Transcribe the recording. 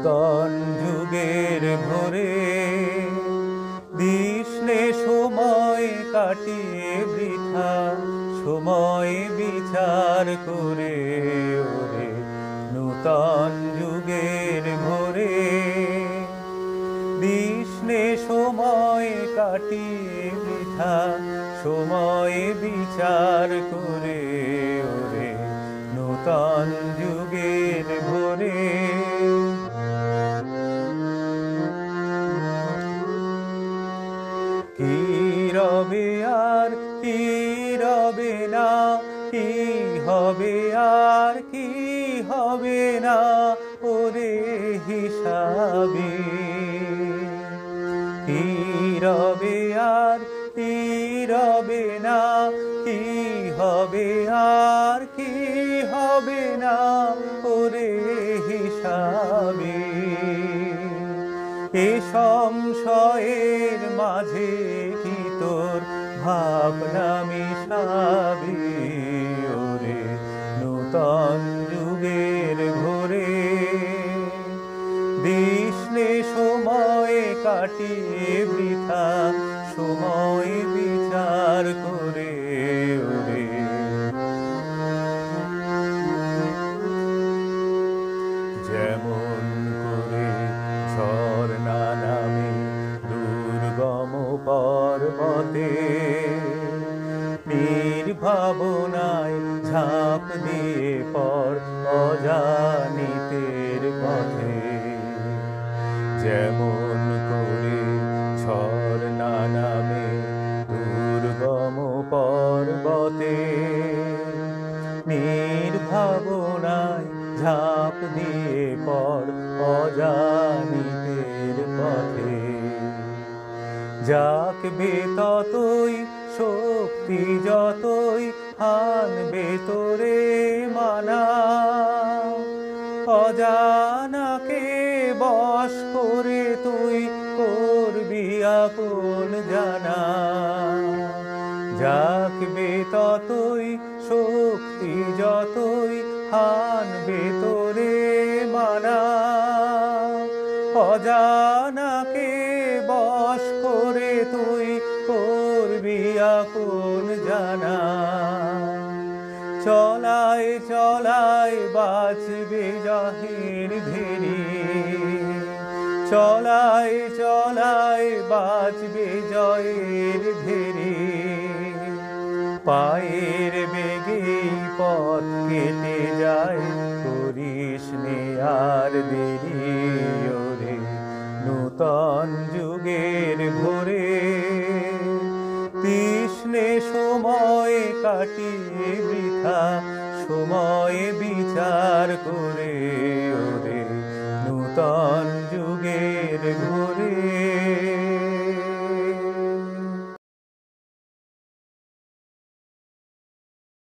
নূতন যুগের ভোরে দিসনে সময় কাটিয়ে বৃথা, সময় বিচার করে ওরে নূতন যুগের ভোরে দিসনে সময় কাটিয়ে বৃথা, সময় বিচার করে ওরে নূতন যুগের ভোরে। কি রবে আর কি রবে না, কি হবে আর কি হবে না ওরে হিসাবে। কি রবে আর কি রবে না, কি হবে আর কি হবে না ওরে হিসাবে। এ সংশয়ের মাঝে কি তোর ভাবনা মিশাবি ওরে নূতন যুগের ভোরে দিসনে সময় কাটিয়ে বৃথা, সময় বিচার করে ওরে। যেমন করে ঝর্ণা নামে দুর্গম পর্বতে, নির্ভাবনায় ঝাঁপ দিয়ে পড় অজানিতের পথে। যেমন করে ঝর্ণা নামে দুর্গম পর্বতে, নির্ভাবনায় ঝাঁপ দিয়ে পড় অজানিতের পথে। যাকবে ততই শক্তি যতই আনবে তোরে মানা, অজানাকে বশ করে তুই করবি আপন জানা। যাকবে ততই শক্তি যতই আনবে তোরে মানা, অজানাকে বশ করে তুই করবি আপন জানা। চলায় চলায় বাঁচবে জহের ধেরি, চলায় চলায় বাঁচবে জয়ের ধেরি। পায়ের বেগে পথ কেটে যায় করিস নে আর দেরি ওরে নূতন যুগের ভোরে তৃষ্ণে সময় কাটিয়ে বৃথা, সময় বিচার করে ওরে নূতন